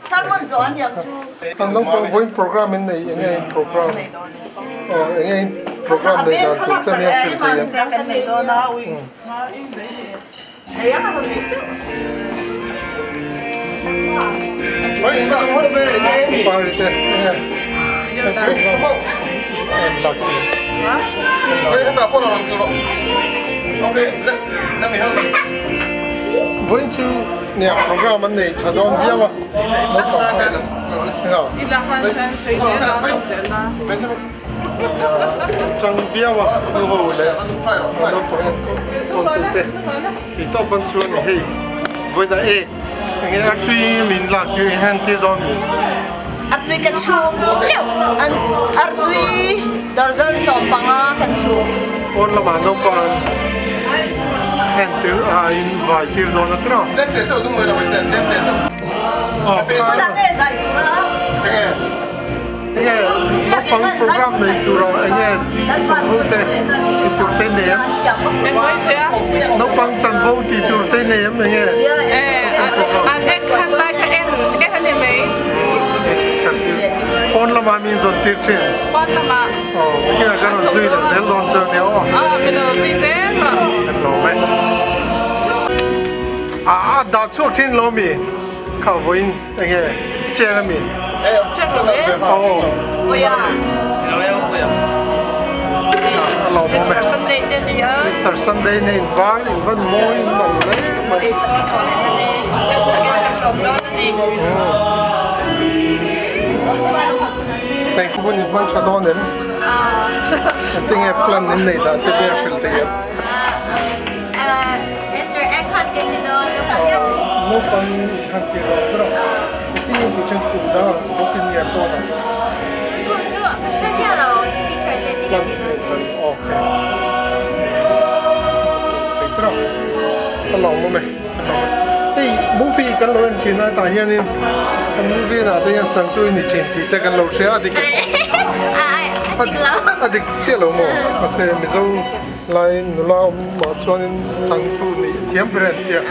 Salmon zone yang tu. Ang nang pang program ini yang program. Oh, yang program ni dah tu seni filter yang. Kan ni do na ui. Ayah apa ni? Pari teh. Laki. Tak apa orang tu. Okay, let me help. Going to ni program ni cadang dia mah. Tengok. 一两块钱随便拿走钱啦。 Trong bia mà nó hồ lệ nó có hết con tụt tê thì tao vẫn xuống này với đại e nghe ác tuy mình là chuyện hàng tiêu đó mình Artui kacung. Artui darjan sompanga kacung. ôn là mà nó còn hàng tiêu in vài tiêu đó nó đó Let the children know what they let Kau dah ni saya tu lah. nghe nó bằng program này tụi rồi anh nghe chân vô tê tụi tên ném 没关系啊。 nó bằng chân vô thì tụi tên ném anh nghe อันเอ็กคันไลค์เอ็นเอ็กคันยังไง ôn là mà mình dọn tiêu trên ป้อนละมา cái này cái nó duy là dễ lon giờ nhiềuไม่รู้สิเจ๊ป่ะ lò mẹ đã chuột trên lò mì khẩu với anh nghe chè là mì Cek lagi. Oh ya. lò mẹ It's Sunday dan dia. Sir Sunday này vár vẫn môi nồng đấy mà It's tại cái bên vẫn cho đón đến tiếng nghe plan đến này đã tiếp theo phim tới Mr. Eckhart get to know nó còn hàng kia rồi đó tiếng nghe của chân cũng đã có kinh nghiệm thôi rồi 如果做睡觉了，我 teacher 在那个地方。 ok thấy đó cái lòng mà mày hey movie cái lối trên này tại hiện cái movie là đây là chẳng tôi đi trên thì cái lối xe thì adik chia lối mà sẽ Mizo lại nó là mà cho nên chẳng tôi đi thiam bền vậy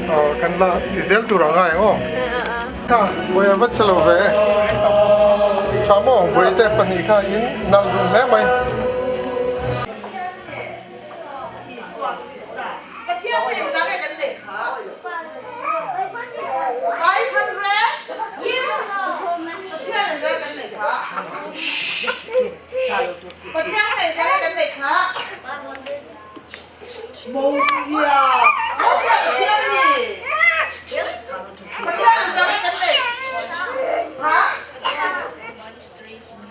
rồi cái là diesel tôi rằng ai không cả bây giờ vẫn chưa lâu về cho mỏ với tay phần này cả in nằm luôn mẹ mày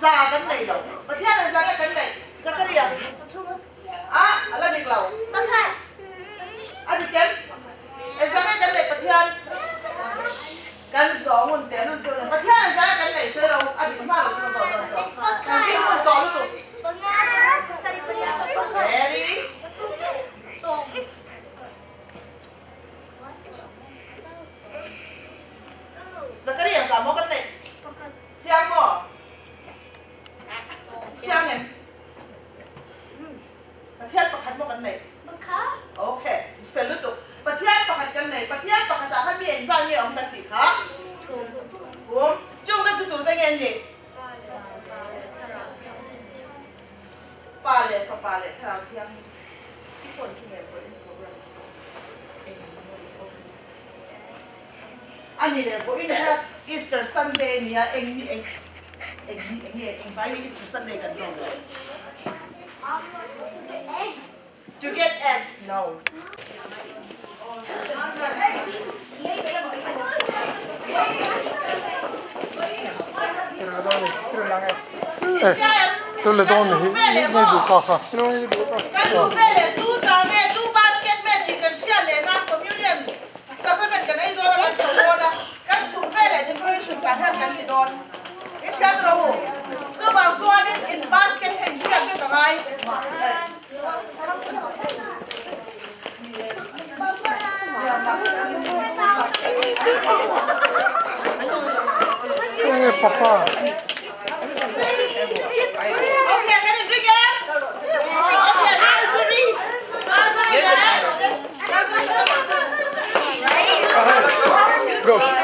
Già cái này đâu, mà theo này ra cái này, ra cái gì à? Là địch lẩu. Đi kiếm, em ra cái này mà theo, cái gió nguồn tiền luôn chưa này, mà theo này ra cái này chơi đâu, đi kiếm vào rồi rồi, cái gì nguồn to luôn rồi. Xe đi. Ra cái gì à? Một cái này, chiang mỏ. Chiang em. Mà theo bậc hạnh một cái này. Ok, phải lưu tục. Mà theo bậc hạnh cái này, mà theo bậc hạnh ta bị ảnh ra nghe ông ta gì khác. Đúng. Chúng ta chú tụi ta nghe gì? Ba lệ, sao theo. Anh này là với nó Easter Sunday nè, anh phải Easter Sunday gần rồi. To get eggs? No. tôi là don này đủ cả cả nó đủ cả cái đủ về là đủ cả về đủ basket về thì cần xia lên nam communion sao cái này đó là chầu đó cái chủ về là decoration cả hơn cái gì đó cái xia đâu cho bằng cho đến in basket hay xia cái cả ai papa okay, can you drink it? Okay, nursery.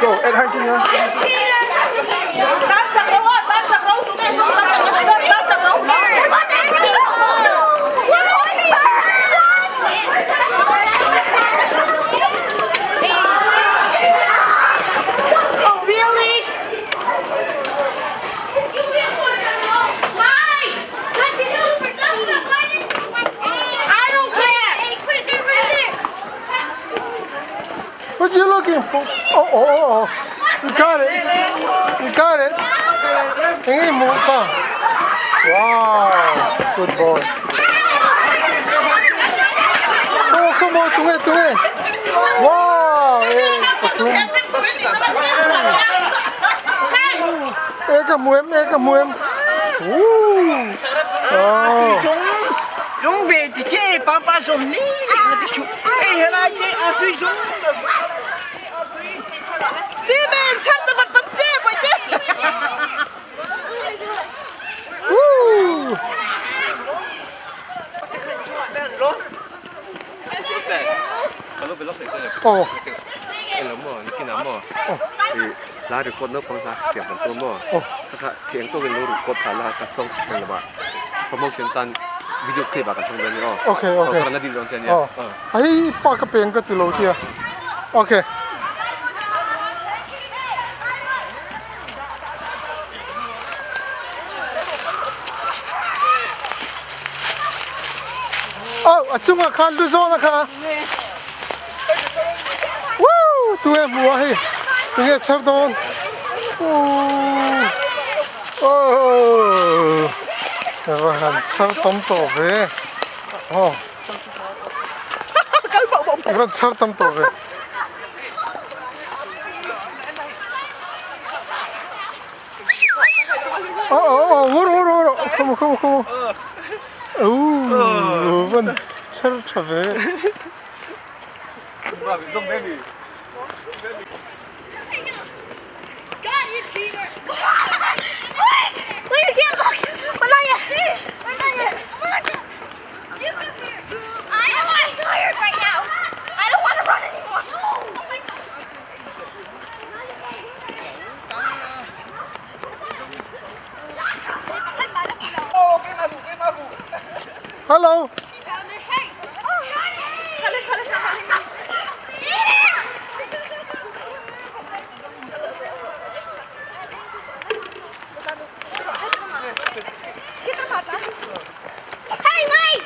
Go, at hunting nha. Tan chặt đâu tụi mày không tập cái đó tan chặt đâu. Oh, really? Why? That's his super stuff. I don't care. Hey, put it there. What you looking for? Oh. You got it. Hey, Naupang. Wow. Good boy. Oh, come on, tunggu. Wow. Eka muem. Ooh. Oh. Chúng về thì chê papa dùng ní hey là chê à tuy chúng Steven, chặt tao bật chê vậy chứ. Woo. Oh. cái lắm mà cái nắm mà thì lá được con nó con raเสียบมันตัวmàถ้าเถียงตัวเป็นรู้กดผ่านละกระส่งเป็นละบาทpromotion tan video clip agak sambil ni Okay. karena di dalam channel Ay, pakapeng ka tilo dia. Okay. Oh, achunga kan lu zona ka. Woo, tu em mua hi. Tu nghe char don. Oh. Và char tom to ve. Oh. Và char tom to ve. Oh, woro. Come on. Oh, vẫn char ve. Don't baby. God, you cheater! Wait, you can't look! We're not yet! Come on! You come here! I'm tired right now! I don't want to run anymore! Hello. Hey! Hey, wait!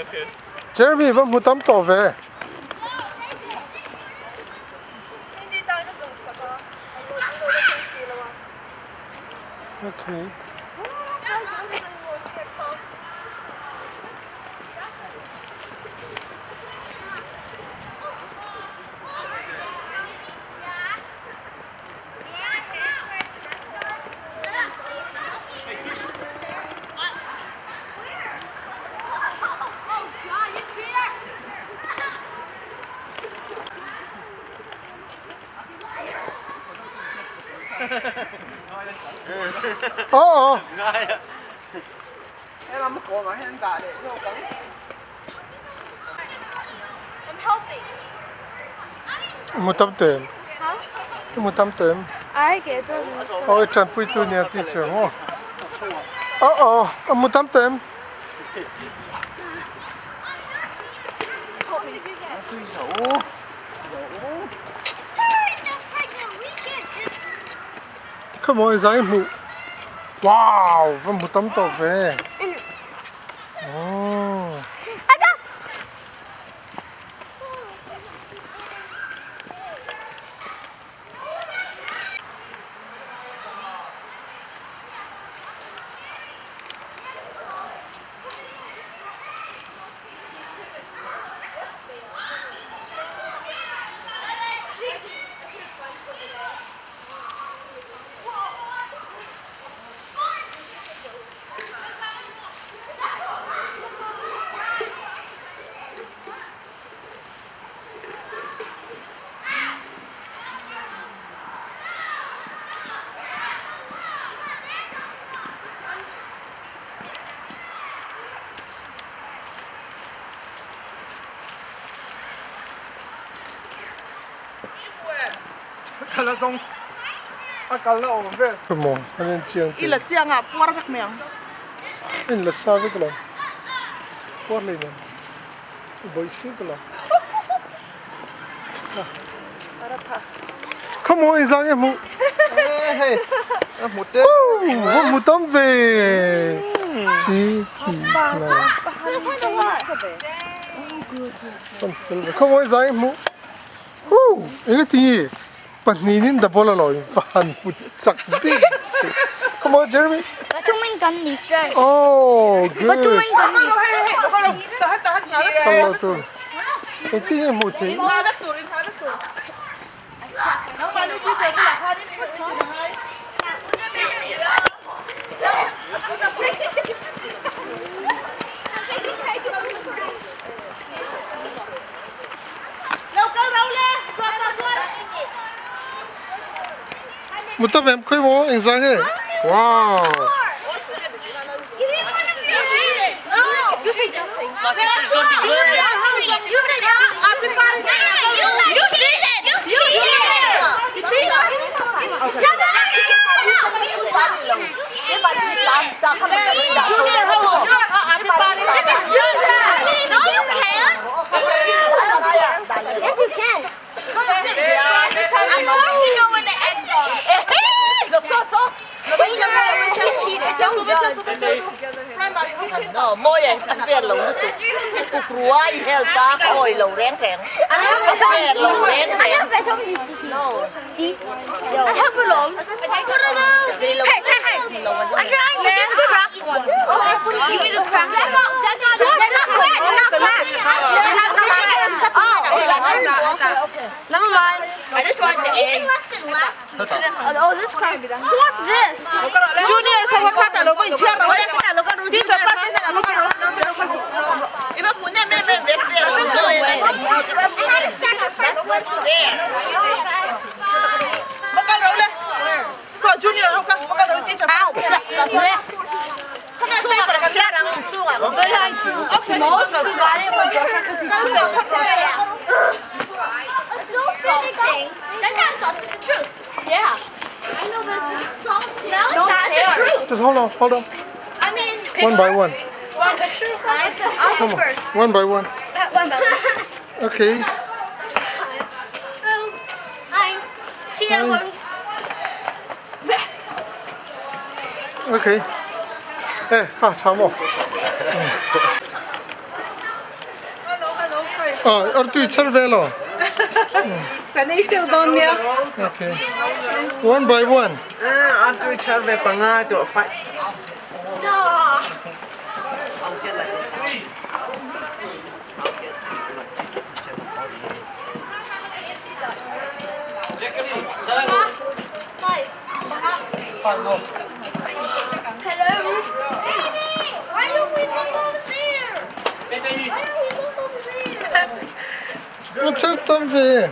Okay. Jeremy, vẫn muốn tắm tàu về. Okay. Oh. em làm một mà hiện tại để đâu cắn I'm helping. Muốn tắm tém. Hả? Muốn tắm tém. Ai kể cho Ôi, chẳng bụi tu nhà teacher. Muốn tắm tém. Come on, giải mũ. Wow, vẫn muốn tắm tàu về. Oh. kala song akala o be Come on, anh chiang. Ila chiang à, puar vek mèng. Anh là sao vậy cái Qua lên nè. Bơi xíu cái Come on, anh Giang em mu. hey một tên Mu tôm về. Xí kỳ này. Come on, anh Giang em mu. Cái gì? Bạn nhìn double rồi, bạn một sắc big. Come on, Jeremy. Batumin gandhi straight. Oh, good. Batumin gandhi. Hello, too. Cái gì em mu thế? Tha đất tù đi, tha đất tù. Nó mà đi chơi cái là tha đi, Một tấm em khơi bố anh Giang ấy. Wow. No, môi ấy, ăn về lẩu nó tụt rúa, heo cá, ôi lẩu rén rén. Về lẩu rén rén. I have a long. What are those? Hey, hey, hey. I'm trying to get the cracked ones. Give me the cracked ones. They're not cracked. They're not cracked. Never mind. I just want the egg. Oh, this cracked. What's this? Junior, sao mà phát là nó bị chia mà đấy. Đi chơi phát cái này là nó phải nó. Iba punya meme best-friend. I had a sacrifice one to there. Bắt cái đầu lên. So Junior không cần, bắt cái đầu đi chơi phát. Không ai phải bắt cái Chia rằng mình chung à. Okay. Most of you got it when Joshua could be salting. That's not the truth. Yeah. I know that's salty. No, that's the truth. Just hold on. I mean, One by one. well, the truth. I'll Come go on, first. one by one. Okay. I see everyone. Okay. Ê, chào mò. Ở tụi chơi về rồi. Cái này still done nha. Okay. One by one. ăn cứ chơi về bằng ai tụi phải Hello. Why don't we go over there? Why don't we go over there? Nó chơi tâm về.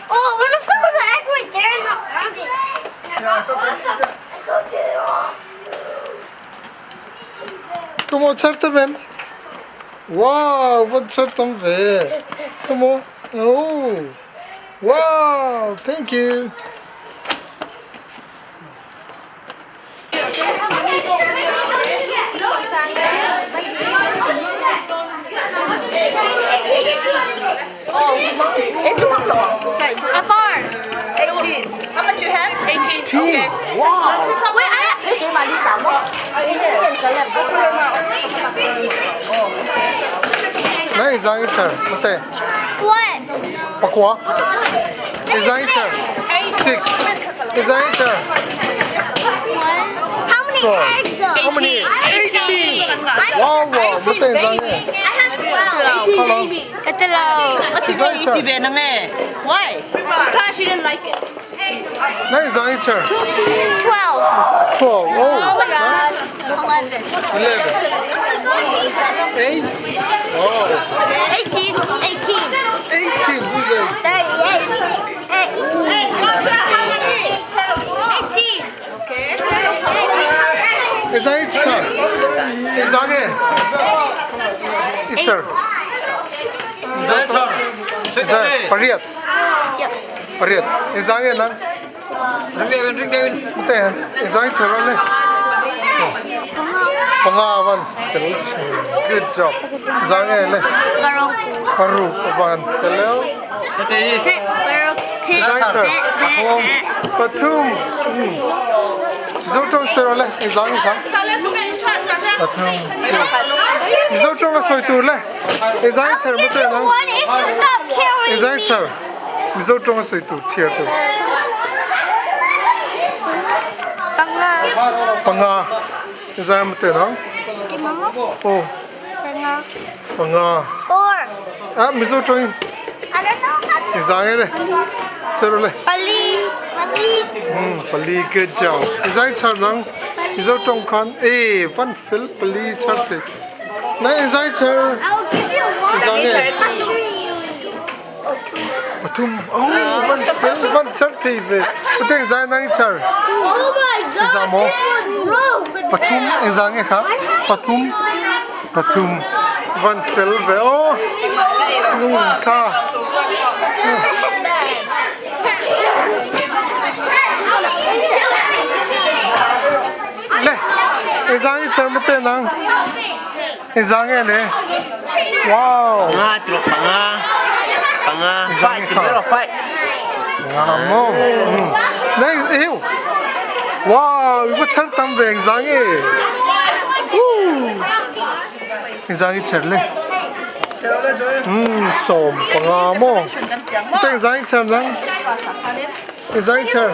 Oh, what if there was an egg right there and not found it? I took it off. Come on, chơi tâm em. Wow, vẫn chơi tâm về. Come on. Oh. Wow, thank you. A bar. 18. How much you have? 18. Okay. Wow. Wait, I have to get my Này, Giang cái chờ. 어때? What? 바꿔. Giang cái chờ. 6. Giang cái chờ. How many 12. eggs though? How many? 18. Wow, wow. Một tên Giang ấy. I have 12. Hello. Hello. Giang cái chờ. Đi về nó nghe. Why? Because she didn't like it. Này, Giang cái chờ. 12. 12. Oh. Oh my gosh. 11. 8. Wow. 18. 18. 18. Who's that? 38. 18. Giang cái chờ. Giang ấy. It's her. Pariat. Pariat. Izang nang. Ring David. Te. Izang charole. Pangawan. Good job. Izang le. Karu. Pan. Hello. Izang char. Patum. Zotong charole. Izang ka. Patum. Zotong soi tu le. Izang char mute nang. Izang char. Zotong soi tu cheer tu. Panga. Izang mute nang. Oh. Panga. Ah, mizo tong. Izang le. Charole. Pali, good job. Izang char nang. Mizo tong kan. One fill pali char te. Na izang char. I'll give you one. Patum. Oh, one fill, one char te ve. Puteng izang nang char. Oh my god. Izang mo. Patum izang ka. Patum. One fill ve. Oh. Ka. Le. Izang char mute nang. Izang le. Wow. Fight, fight. Ngamo. Nei, ew. Wow, ibu char tam ve izang e. Izang char le. Som pangamo. Te izang char nang. Izang char.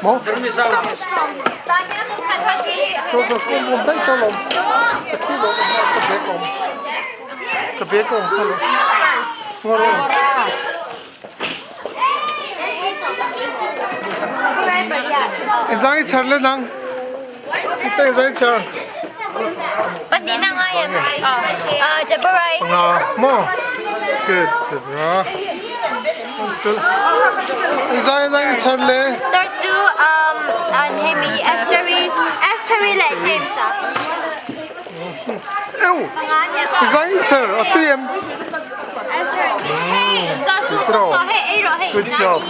Mo. Tôi không thấy cho lòng. Cái biết không? Ngon không? Izang char lên nang. Cái izang char. But di na nga yan. Jabaray. Mo. Good. Izang nang char le. There two Hemi Esteri like James. Ew. Izang char. Atu em. Good job.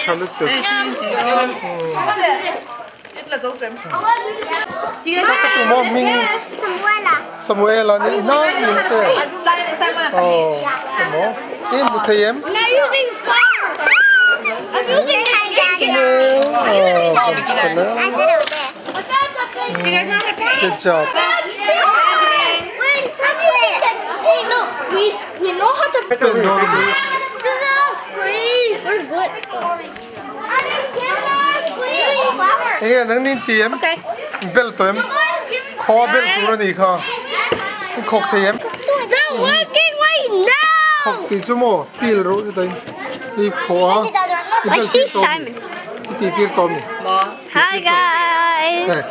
Charlotte. Mo Ming Samuela ni na minte. Oh, mo. Mo thayem. Now using fire. I'm using Good job. We know how to please. Where's good? Hey, nang nin tiêm. Bel toem. Kho bel tu ni kha. Khok thayem. Not working right now. Khok ti chumo pil ro tai. I kho. I see Simon. Ti tir tom ni. Hi guys. Hey.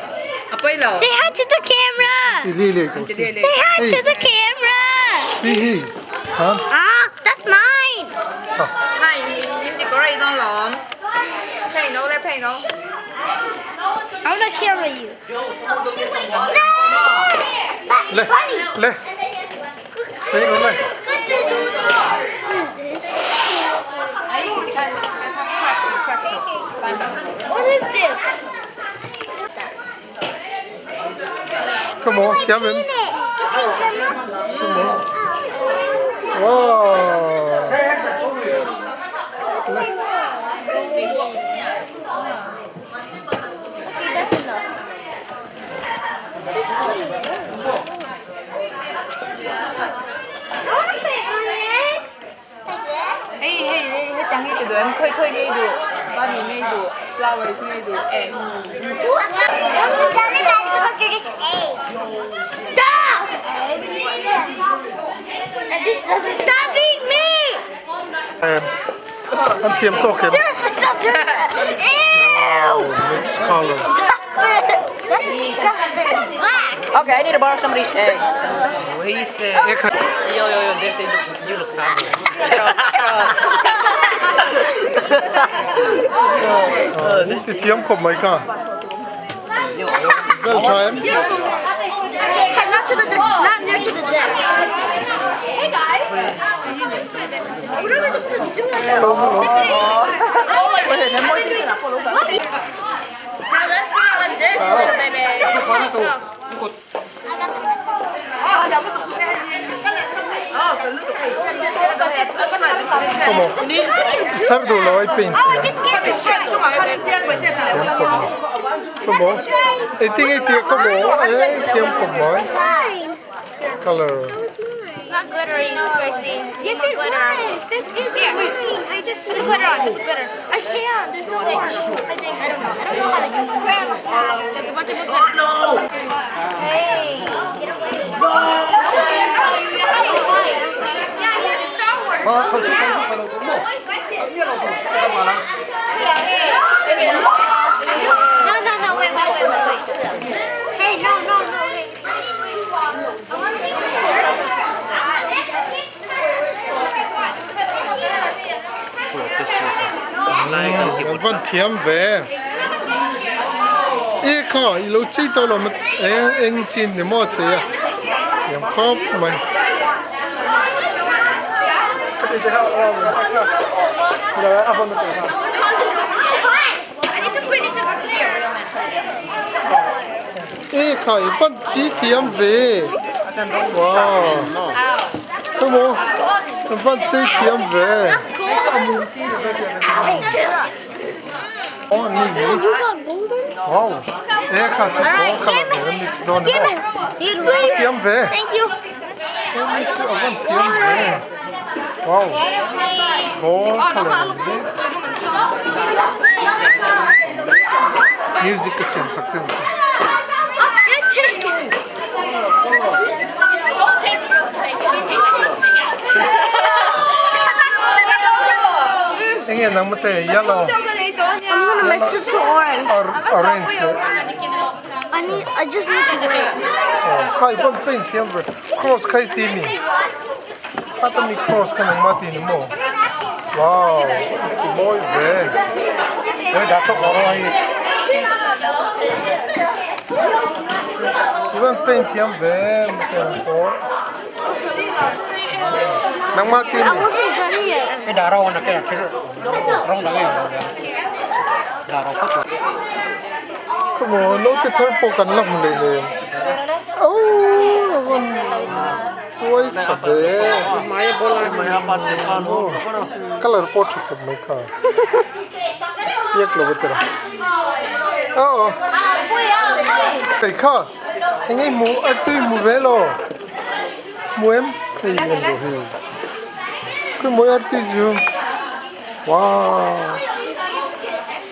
Say hi to the camera. Ti li le ko. Say hi to the camera. See he. Huh? That's mine. I want to camera you. No. Le. Say no le. What is this? Come on, come in. Come on. Wow. em khơi ngay được, ba mình ngay được, flowers ngay được, em. Stop! Stop being me! Anh tiêm tô kìa. Seriously, stop doing that! Ew! Mixed color. Stop it! That's disgusting. Black! Okay, I need to borrow somebody's egg. He's Yo, there's you look fabulous. Thì tiêm không mấy cả. Well, try em. Como sardo lo hay paint. Como I think it como tiempo más color. Not glittery, Gracie. Yes, it was. This is glittery. I just put glitter on. Put glitter. I can't. There's no more. I think I don't know. I don't know how to do grandma style. There's a bunch of glitter. Oh no! Hey, get away. Yeah, here's Star Wars. No, wait. Hey, no, wait. Vẫn thiếm về. Ê khó, lâu chỉ tao làm anh xin để mua gì à? Em khóc mày. Ê khó, vẫn chỉ thiếm về. Wow. Come on, vẫn chỉ thiếm về. Oh, neat. Wow. É, cara, você mix down. Tiam ver. Thank you. Mix avant tiam ver. Wow. Oh, color mix. Music assim, sakte. Engin nang mate yellow. I'm gonna mix it to orange. Orange. I just need to wait. Kai bon paint timber. Cross kai timi. Ata mi cross kan mati ni mo. Wow. Boy ve. Đây đã chọc vào rồi. Iban paint timber mate ko. Nang mati I mi. wasn't done yet. Cái đá rau nó cái rau nó cái đá rau cốt. Como no te torpo kan lam le le. Oh, von toy chabe. Mai bola mai apa ni pano. Color portrait kan mai ka. Yak lo betra. Oh. Kai ka. Ngai mu atui mu velo. Muem kai lo hi. Ku mo atui ju. Wow.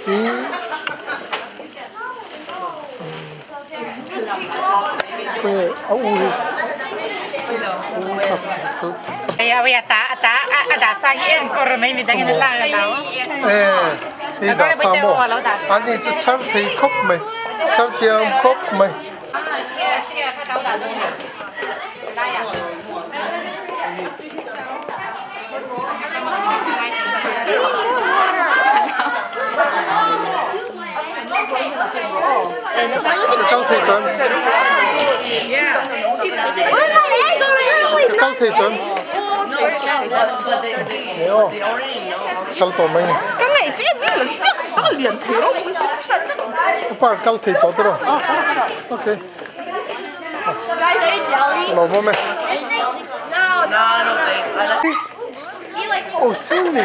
See? Ya ta sa hiền có rồi mấy mình đang cái lang tao. Đi đá sa mô. Anh ấy chỉ chở thì khóc mày, chở tiền khóc mày. Cao thầy tuấn. Cao thầy tuấn. Nè, cao tổ mày. Cái này chứ em biết là siết nó liền thiếu đâu. Par cao thầy tổ rồi. Ok. Lo bố mày. No, thanks. Oh, Cindy.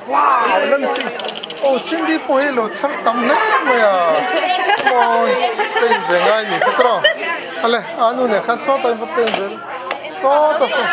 Wow, let me see. Oh, Cindy po hello, char tam na maya. Come on, paint về ngay nhỉ, cái đó. Ale, anu này, khá số tay paint về. Số ta số.